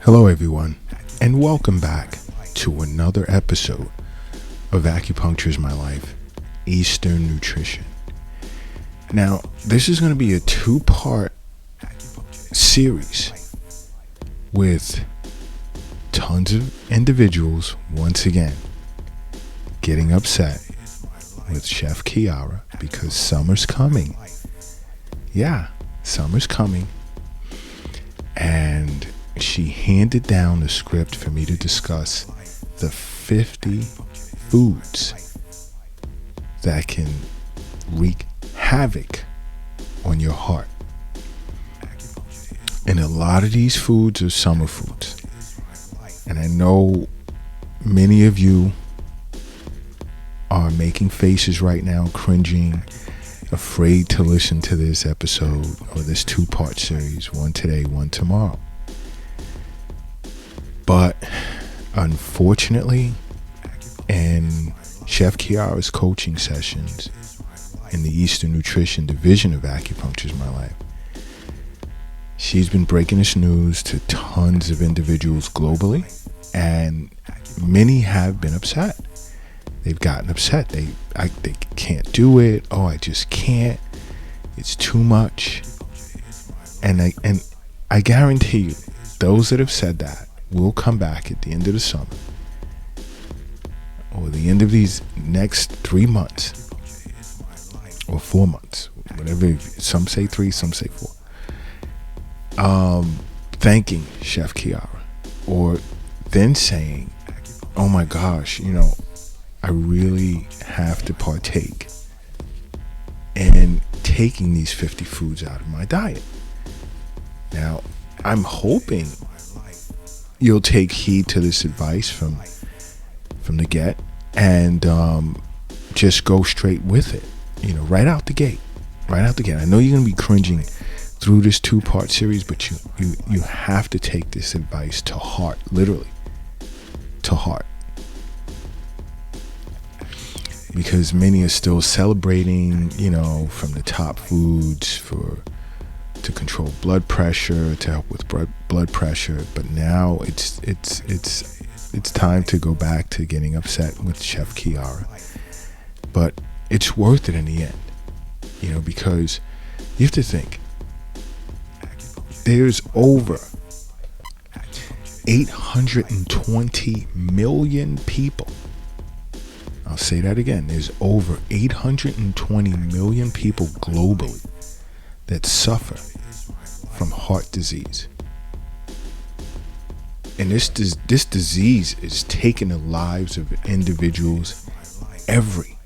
Hello everyone, and welcome back to another episode of Acupuncture is My Life, Eastern Nutrition. Now, this is going to be a two-part series with tons of individuals, once again, getting upset with Chef Kiara because summer's coming. Yeah, summer's coming. And she handed down the script for me to discuss the 50 foods that can wreak havoc on your heart. And a lot of these foods are summer foods. And I know many of you are making faces right now, cringing, afraid to listen to this episode or this two-part series, one today, one tomorrow. But unfortunately, in Chef Kiara's coaching sessions in the Eastern Nutrition division of Acupuncture is My Life, she's been breaking this news to tons of individuals globally, and many have been upset. They've gotten upset. They can't do it. Oh, I just can't. It's too much. And I guarantee you, those that have said that will come back at the end of the summer or the end of these next 3 months or 4 months, whatever. Some say 3, some say 4. Thanking Chef Kiara, or then saying, "Oh my gosh, I really have to partake in taking these 50 foods out of my diet." Now, I'm hoping you'll take heed to this advice from the get and just go straight with it, right out the gate. I know you're going to be cringing through this two-part series, but you have to take this advice to heart, literally, to heart. Because many are still celebrating, from the top foods to control blood pressure, to help with blood pressure. But now it's time to go back to getting upset with Chef Kiara. But it's worth it in the end, because you have to think, there's over 820 million people. I'll say that again. There's over 820 million people globally that suffer from heart disease. And this disease is taking the lives of individuals every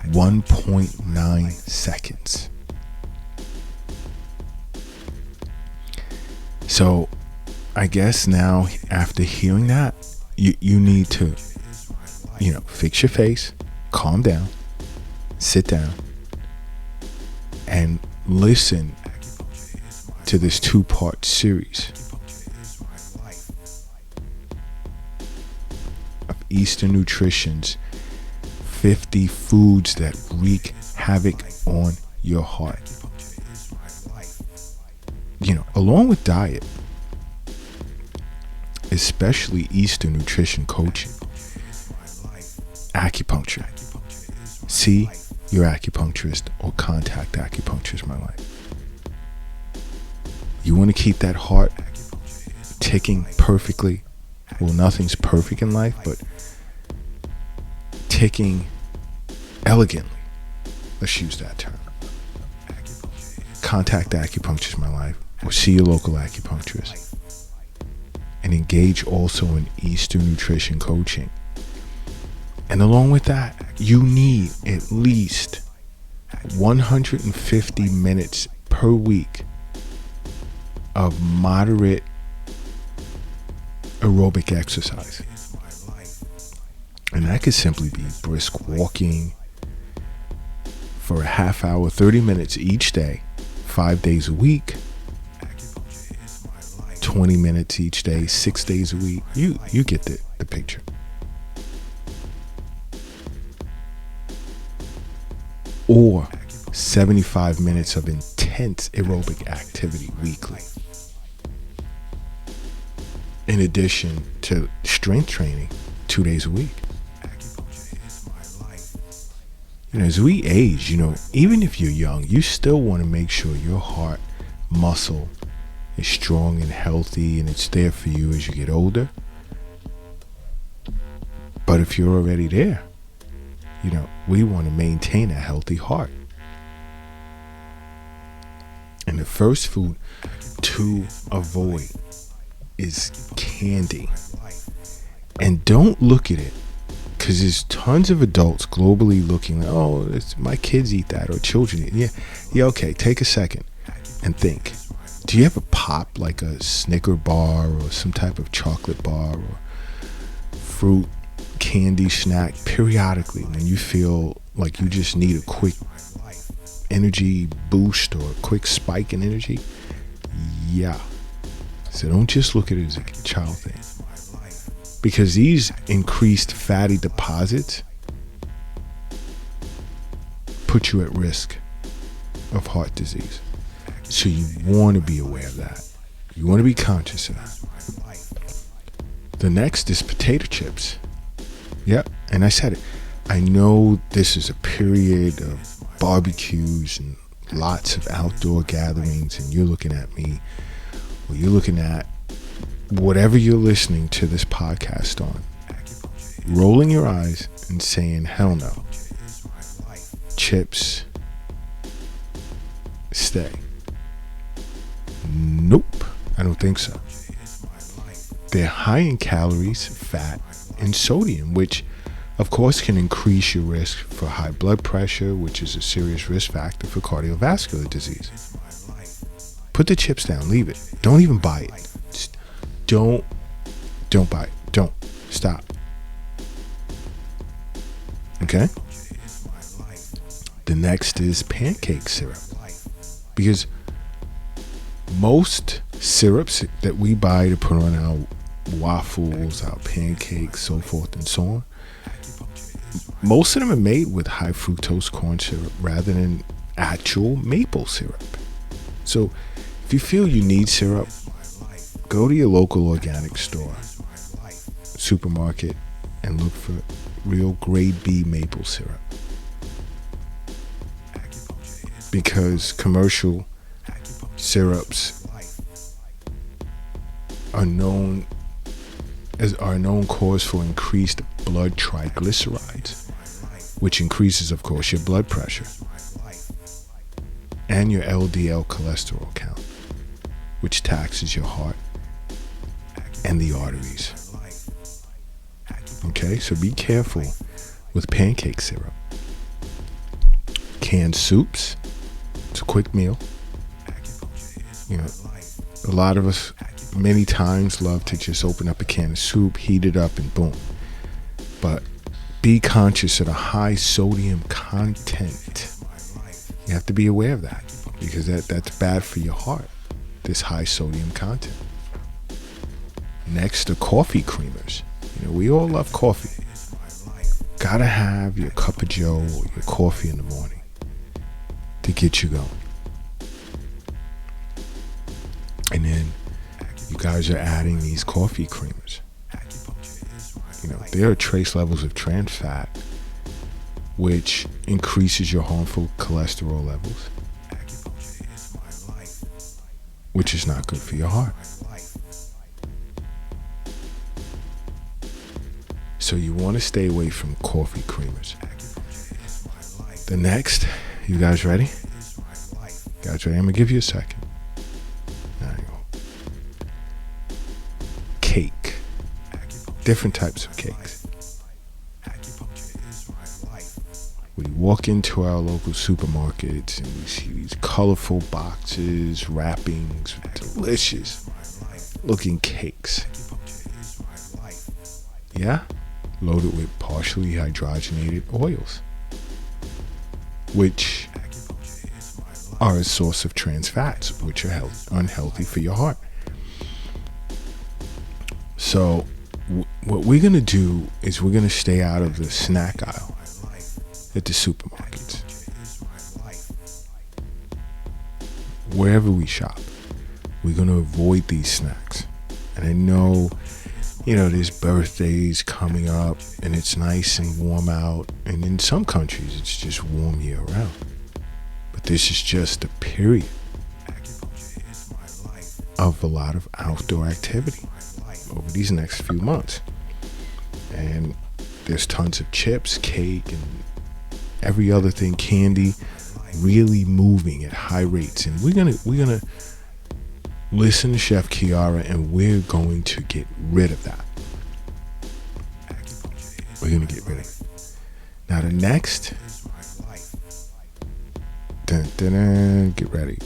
1.9 seconds. So I guess now, after hearing that, you need to fix your face, calm down, sit down, and listen to this two-part series of Eastern Nutrition's 50 foods that wreak havoc on your heart. Along with diet, especially Eastern Nutrition coaching, acupuncture. See your acupuncturist or contact Acupuncture is My Life. You want to keep that heart ticking perfectly. Well, nothing's perfect in life, but ticking elegantly. Let's use that term. Contact Acupuncture is My Life, or see your local acupuncturist. And engage also in Eastern Nutrition coaching. And along with that, you need at least 150 minutes per week of moderate aerobic exercise. And that could simply be brisk walking for a half hour, 30 minutes each day, 5 days a week, 20 minutes each day, 6 days a week. You get the picture. Or 75 minutes of intense aerobic activity weekly. in addition to strength training 2 days a week. As we age, even if you're young, you still want to make sure your heart muscle is strong and healthy, and it's there for you as you get older. But if you're already there, we want to maintain a healthy heart. And the first food to avoid is candy. And don't look at it, because there's tons of adults globally looking like, oh, my kids eat that, or children eat. Yeah, okay, take a second and think. Do you ever pop like a Snicker bar or some type of chocolate bar or fruit candy snack periodically when you feel like you just need a quick energy boost or a quick spike in energy? Yeah. So don't just look at it as a child thing. Because these increased fatty deposits put you at risk of heart disease. So you want to be aware of that. You want to be conscious of that. The next is potato chips. Yep, and I said it. I know this is a period of barbecues and lots of outdoor gatherings, and you're looking at me, or you're looking at whatever you're listening to this podcast on, rolling your eyes and saying, hell no. Chips, stay. Nope, I don't think so. They're high in calories, fat, and sodium, which of course can increase your risk for high blood pressure, which is a serious risk factor for cardiovascular disease. Put the chips down, leave it. Don't even buy it. Just don't buy it. Don't. Stop. Okay? The next is pancake syrup. Because most syrups that we buy to put on our waffles, our pancakes, so forth and so on, most of them are made with high fructose corn syrup rather than actual maple syrup. So if you feel you need syrup, go to your local organic store, supermarket, and look for real grade B maple syrup. Because commercial syrups are known cause for increased blood triglycerides, which increases, of course, your blood pressure and your LDL cholesterol count, which taxes your heart and the arteries. Okay, so be careful with pancake syrup. Canned soups, it's a quick meal. A lot of us many times love to just open up a can of soup, heat it up, and boom. But be conscious of the high sodium content. You have to be aware of that, because that's bad for your heart, this high sodium content. Next are coffee creamers. We all love coffee. Gotta have your cup of joe or your coffee in the morning to get you going. And then you guys are adding these coffee creamers. There are trace levels of trans fat, which increases your harmful cholesterol levels, which is not good for your heart. So you want to stay away from coffee creamers. The next, you guys ready? I'm going to give you a second. There you go. Cake. Different types of cakes. We walk into our local supermarkets and we see these colorful boxes, wrappings, delicious looking cakes. Yeah? Loaded with partially hydrogenated oils, which are a source of trans fats, which are unhealthy for your heart. So what we're going to do is we're going to stay out of the snack aisle at the supermarkets. Wherever we shop, we're going to avoid these snacks. And I know, there's birthdays coming up and it's nice and warm out. And in some countries, it's just warm year round. But this is just a period of a lot of outdoor activity over these next few months. And there's tons of chips, cake, and every other thing, candy, really moving at high rates. And we're gonna listen to Chef Kiara, and we're going to get rid of that. We're gonna get rid of it. Now the next, get ready,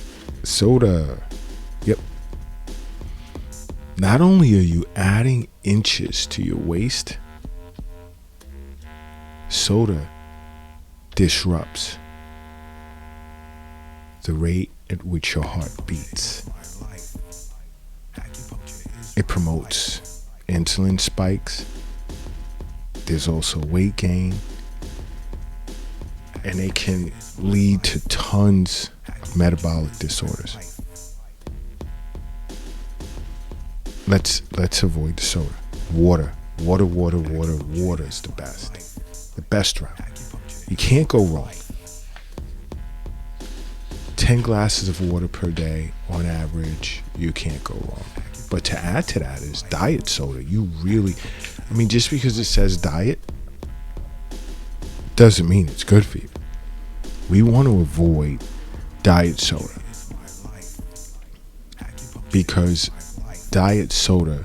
soda. Yep. Not only are you adding inches to your waist, soda disrupts the rate at which your heart beats. It promotes insulin spikes. There's also weight gain. And it can lead to tons of metabolic disorders. Let's avoid the soda. Water is the best. The best route. You can't go wrong. 10 glasses of water per day on average, you can't go wrong. But to add to that is diet soda. Just because it says diet doesn't mean it's good for you. We want to avoid diet soda because diet soda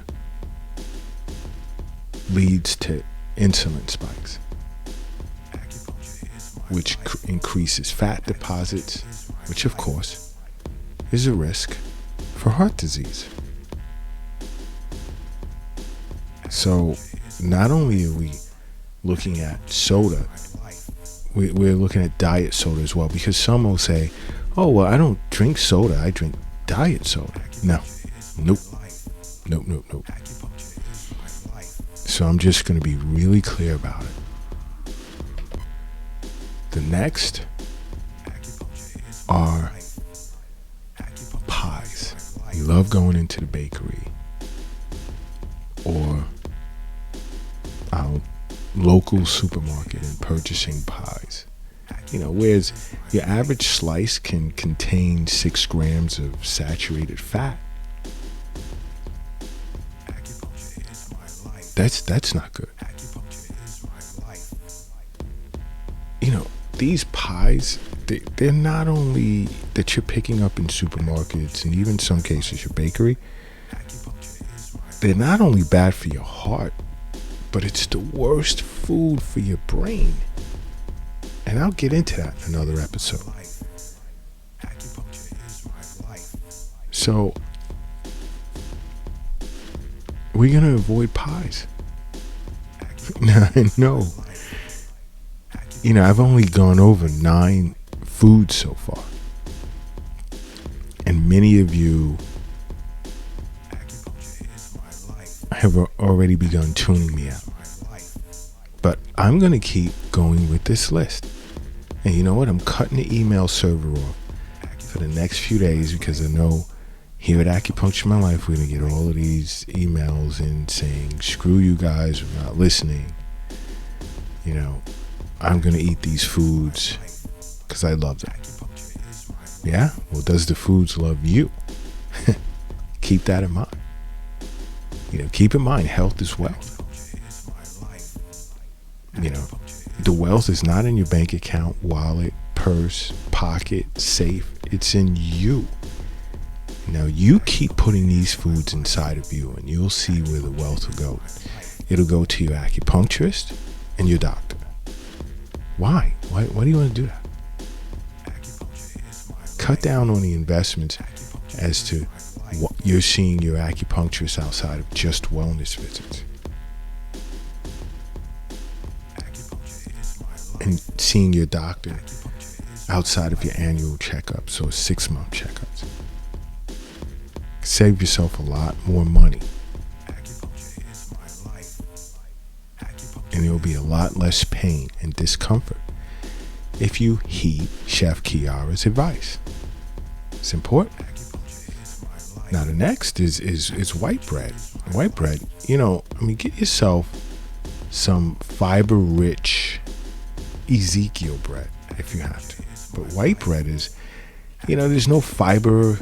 leads to insulin spikes, which increases fat deposits, which of course is a risk for heart disease. So not only are we looking at soda, we're looking at diet soda as well, because some will say, oh, well, I don't drink soda, I drink diet soda. Nope. So I'm just going to be really clear about it. The next are pies. You love going into the bakery or our local supermarket and purchasing pies. Whereas your average slice can contain 6 grams of saturated fat. That's not good. These pies, they're not only that you're picking up in supermarkets and even in some cases your bakery, they're not only bad for your heart, but it's the worst food for your brain. And I'll get into that in another episode. So we're going to avoid pies. Now, I know. I've only gone over 9 foods so far. And many of you have already begun tuning me out. But I'm going to keep going with this list. And you know what? I'm cutting the email server off for the next few days because I know here at Acupuncture My Life, we're going to get all of these emails in saying, screw you guys, we're not listening. I'm going to eat these foods because I love them. Yeah? Well, does the foods love you? Keep that in mind. Keep in mind, health is wealth. The wealth is not in your bank account, wallet, purse, pocket, safe. It's in you. Now, you keep putting these foods inside of you, and you'll see where the wealth will go. It'll go to your acupuncturist and your doctor. Why? Why do you want to do that? Cut down on the investments as to what you're seeing your acupuncturist outside of just wellness visits. And seeing your doctor outside of your annual checkups or 6-month checkups. Save yourself a lot more money. And there will be a lot less pain and discomfort if you heed Chef Kiara's advice. It's important. Now the next is white bread. White bread, get yourself some fiber-rich Ezekiel bread if you have to. But white bread is, there's no fiber,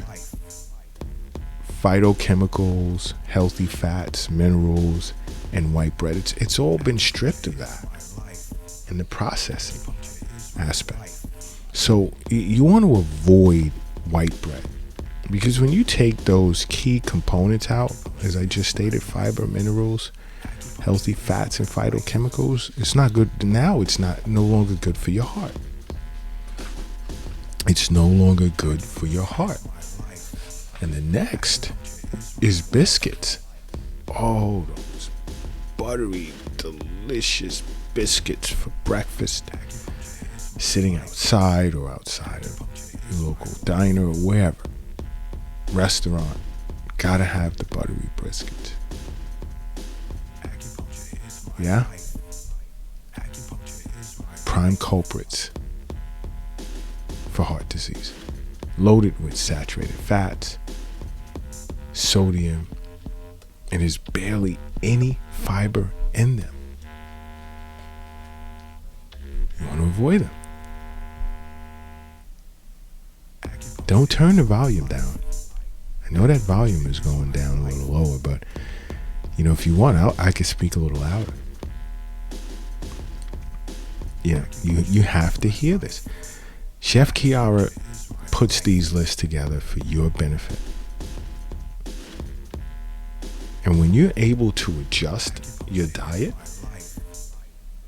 phytochemicals, healthy fats, minerals, and white bread. It's all been stripped of that in the processing aspect. So you want to avoid white bread, because when you take those key components out, as I just stated, fiber, minerals, healthy fats, and phytochemicals, it's not good. Now it's no longer good for your heart. It's no longer good for your heart. And the next is biscuits. Oh, those buttery, delicious biscuits for breakfast. Sitting outside or outside of your local diner or wherever, restaurant, gotta have the buttery biscuits. Yeah? Prime culprits for heart disease. Loaded with saturated fats, sodium, and there's barely any fiber in them. You want to avoid them. Don't turn the volume down. I know that volume is going down a little lower, but if you want, I could speak a little louder. You have to hear this. Chef Kiara puts these lists together for your benefit. And when you're able to adjust your diet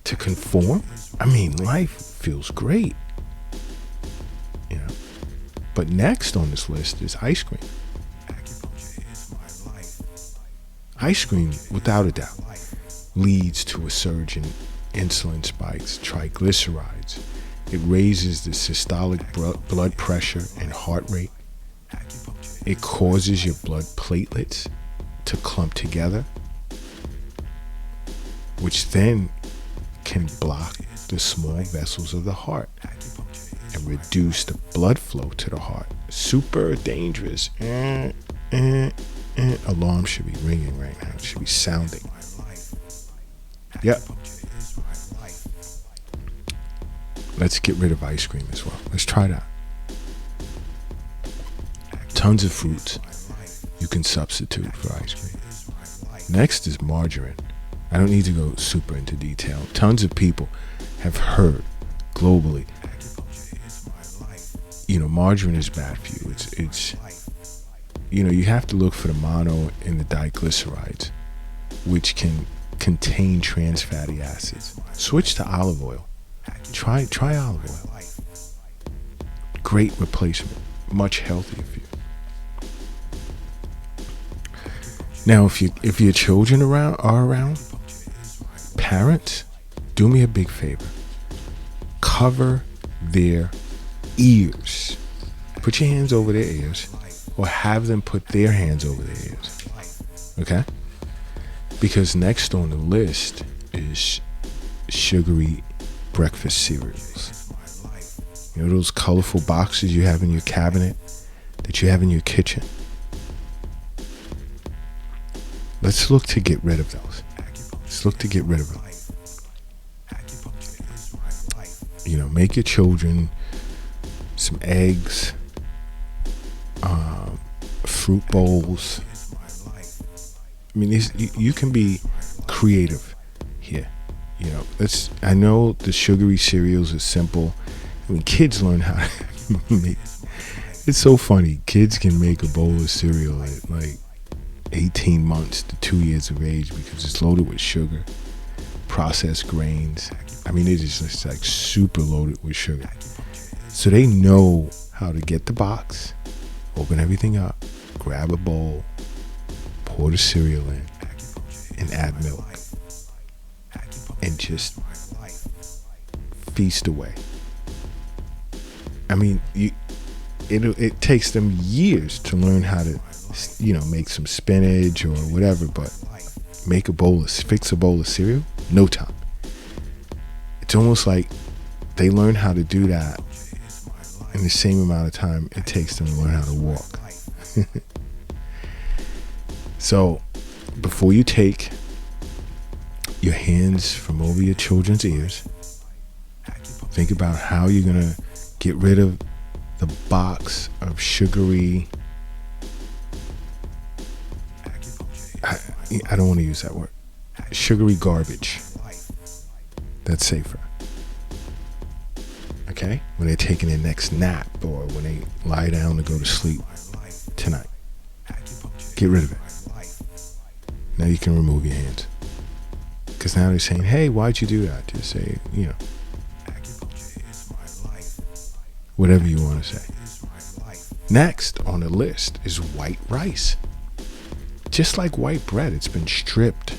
to conform, life feels great. But next on this list is ice cream. Ice cream, without a doubt, leads to a surge in insulin spikes, triglycerides. It raises the systolic blood pressure and heart rate. It causes your blood platelets to clump together, which then can block the small vessels of the heart and reduce the blood flow to the heart. Super dangerous. Alarm should be ringing right now. It should be sounding. Yep. Let's get rid of ice cream as well. Let's try that. Tons of fruits you can substitute for ice cream. Next is margarine. I don't need to go super into detail. Tons of people have heard globally, margarine is bad for you. It's you have to look for the mono and the diglycerides, which can contain trans fatty acids. Switch to olive oil. Try olive oil. Great replacement. Much healthier for you. Now, if your children are around, parents, do me a big favor. Cover their ears. Put your hands over their ears, or have them put their hands over their ears. Okay? Because next on the list is sugary breakfast cereals. Those colorful boxes you have in your cabinet, that you have in your kitchen. Let's look to get rid of those. Let's look to get rid of them. Make your children some eggs, fruit bowls. You can be creative here. I know the sugary cereals are simple. Kids learn how to make. It's so funny. Kids can make a bowl of cereal at like 18 months to 2 years of age because it's loaded with sugar, processed grains. It is just like super loaded with sugar. So they know how to get the box, open everything up, grab a bowl, pour the cereal in, and add milk, and just feast away. It takes them years to learn how to, make some spinach or whatever, but fix a bowl of cereal, no time. It's almost like they learn how to do that in the same amount of time it takes them to learn how to walk. So before you take your hands from over your children's ears, think about how you're going to get rid of the box of sugary, I don't want to use that word, sugary garbage. That's safer. Okay? When they're taking their next nap or when they lie down to go to sleep tonight. Get rid of it. Now you can remove your hands. Because now they're saying, hey, why'd you do that? Just say, whatever you want to say. Next on the list is white rice. Just like white bread, it's been stripped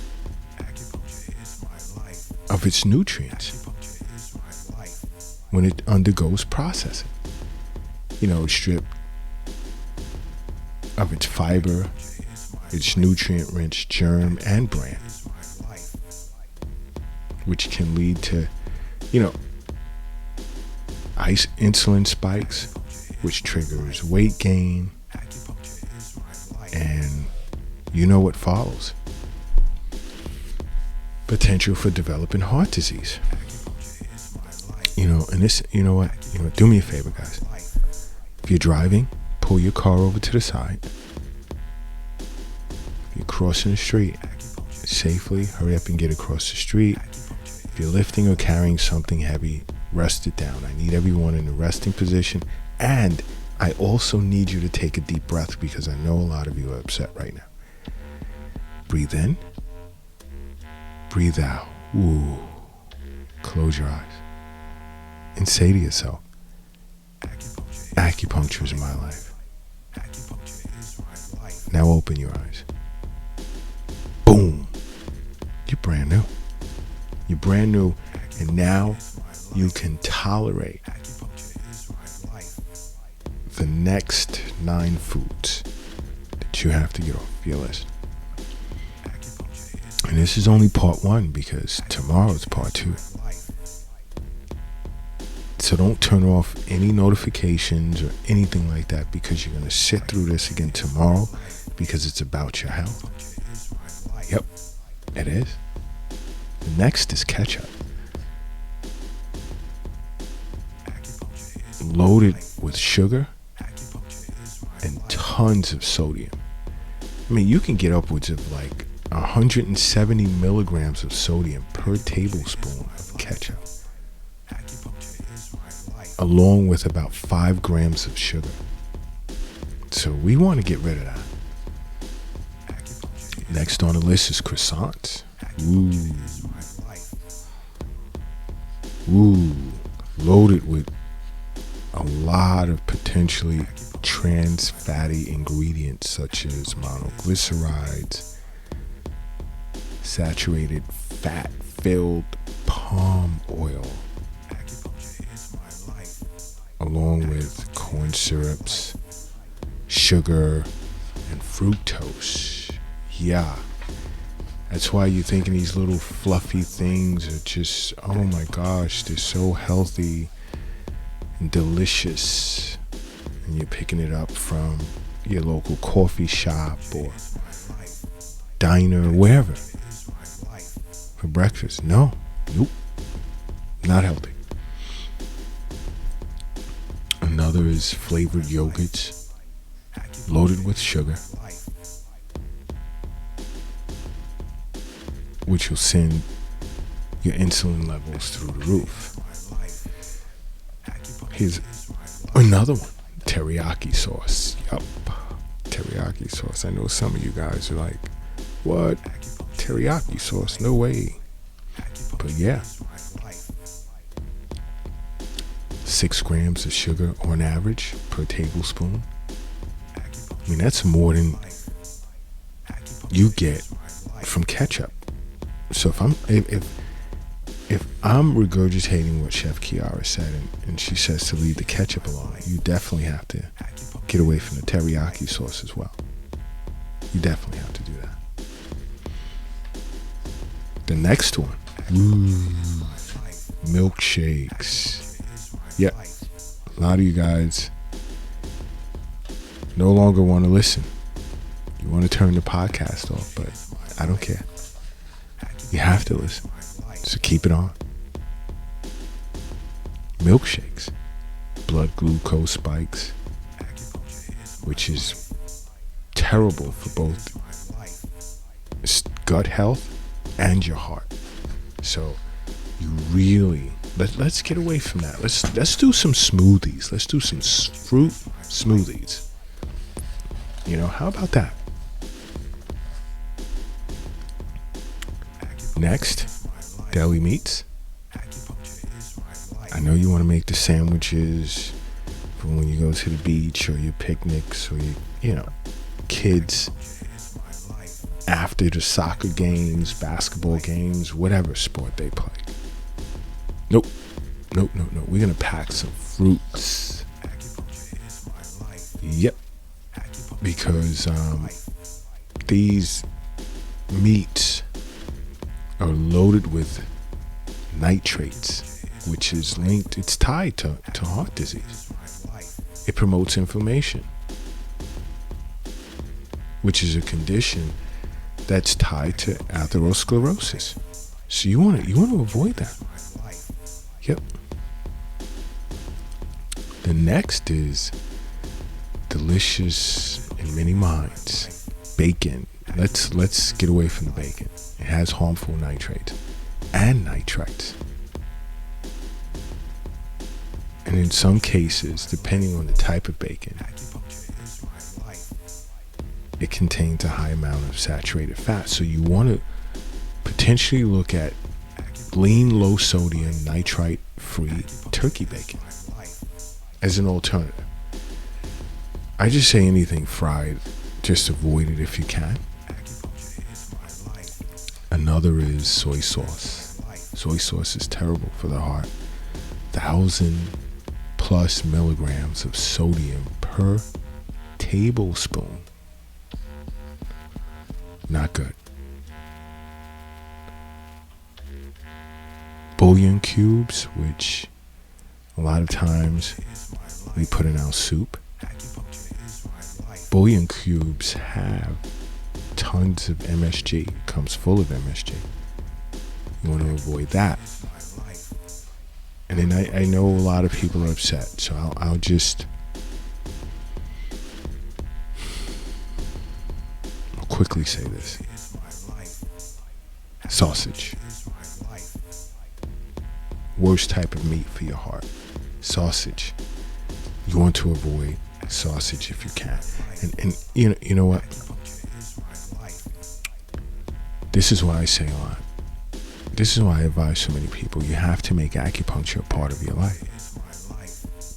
of its nutrients when it undergoes processing. It's stripped of its fiber, its nutrient-rich germ and bran, which can lead to, insulin spikes, which triggers weight gain, and what follows. Potential for developing heart disease. And this, do me a favor, guys. If you're driving, pull your car over to the side. If you're crossing the street safely, hurry up and get across the street. If you're lifting or carrying something heavy, rest it down. I need everyone in a resting position. And I also need you to take a deep breath because I know a lot of you are upset right now. Breathe in. Breathe out. Ooh. Close your eyes. And say to yourself, acupuncture is my life. Now open your eyes. Boom. You're brand new. You're brand new. And now you can tolerate the next 9 foods that you have to get off your list. And this is only part 1 because tomorrow's part 2. So don't turn off any notifications or anything like that because you're going to sit through this again tomorrow because it's about your health. Yep, it is. The next is ketchup. Loaded with sugar and tons of sodium. I mean, you can get upwards of like 170 milligrams of sodium per tablespoon of ketchup, along with about 5 grams of sugar. So we want to get rid of that. Next on the list is croissants. Ooh, loaded with a lot of potentially trans fatty ingredients such as monoglycerides, saturated fat-filled palm oil, along with corn syrups, sugar, and fructose. Yeah. That's why you're thinking these little fluffy things are just, oh my gosh, they're so healthy and delicious. And you're picking it up from your local coffee shop or diner, wherever, for breakfast. Nope, not healthy. Another is flavored yogurts loaded with sugar, which will send your insulin levels through the roof. Here's another one, teriyaki sauce. Yup, teriyaki sauce. I know some of you guys are like, what? Teriyaki sauce? No way. But yeah, 6 grams of sugar on average per tablespoon. I mean, that's more than you get from ketchup. So if I'm regurgitating what Chef Kiara said and she says to leave the ketchup alone, you definitely have to get away from the teriyaki sauce as well. You definitely have to do that. The next one, milkshakes. Yep, a lot of you guys no longer want to listen. You want to turn the podcast off, but I don't care. You have to listen. So keep it on. Milkshakes, blood glucose spikes, which is terrible for both gut health and your heart. So you really let's get away from that. Let's do some smoothies. Let's do some fruit smoothies. How about that? Next, deli meats. I know you want to make the sandwiches for when you go to the beach or your picnics or your kids after the soccer games, basketball games, whatever sport they play. Nope. We're going to pack some fruits. Yep. Because these meats are loaded with nitrates, which is linked, it's tied to heart disease. It promotes inflammation, which is a condition that's tied to atherosclerosis. So you want to avoid that. Yep. The next is delicious in many minds. Bacon. Let's get away from the bacon. It has harmful nitrates and nitrites. And in some cases, depending on the type of bacon, it contains a high amount of saturated fat. So you want to potentially look at lean, low sodium, nitrite-free turkey bacon as an alternative. I just say anything fried, just avoid it if you can. Another is soy sauce. Soy sauce is terrible for the heart. 1,000+ milligrams of sodium per tablespoon. Not good. Bouillon cubes, which a lot of times we put in our soup. Bouillon cubes have tons of MSG. It comes full of MSG. You want to avoid that. And then I know a lot of people are upset, so I'll quickly say this. Sausage. Worst type of meat for your heart. Sausage. You want to avoid sausage if you can. And you know what? This is what I say a lot. This is why I advise so many people. You have to make acupuncture a part of your life.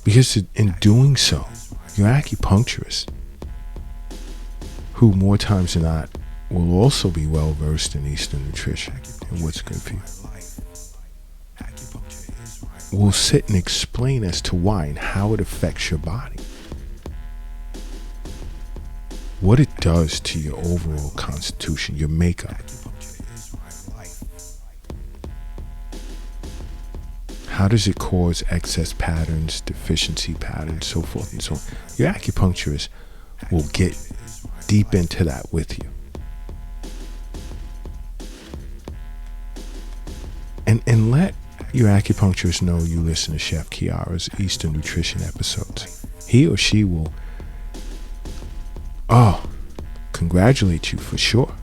Because in doing so, your acupuncturist, who more times than not will also be well versed in Eastern nutrition and what's good for you, will sit and explain as to why and how it affects your body. What it does to your overall constitution, your makeup. How does it cause excess patterns, deficiency patterns, so forth and so on? Your acupuncturist will get deep into that with you. And let your acupuncturist know you listen to Chef Kiara's Eastern Nutrition episodes. He or she will, congratulate you for sure.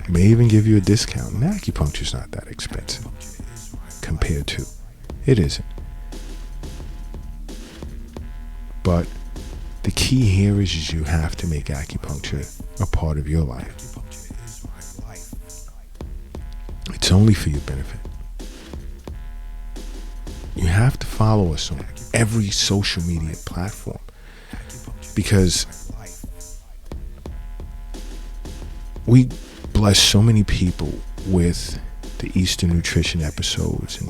May even give you a discount. And acupuncture's not that expensive compared to. It isn't. But the key here is you have to make acupuncture a part of your life. It's only for your benefit. You have to follow us on every social media platform because we bless so many people with the Eastern Nutrition episodes,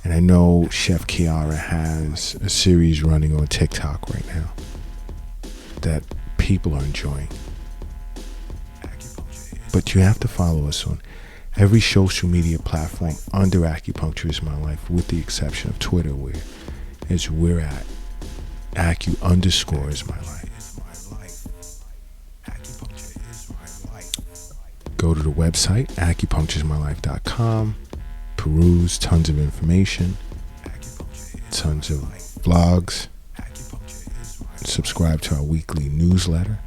and I know Chef Kiara has a series running on TikTok right now that people are enjoying. But you have to follow us on every social media platform under Acupuncture is My Life, with the exception of Twitter, where as we're at Acu_is My Life. go to the website, acupuncturesmylife.com, peruse tons of information, tons of vlogs, subscribe to our weekly newsletter.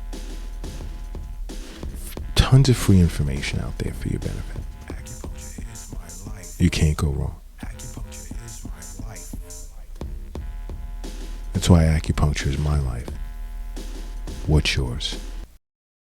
Tons of free information out there for your benefit. You can't go wrong. That's why acupuncture is my life. What's yours?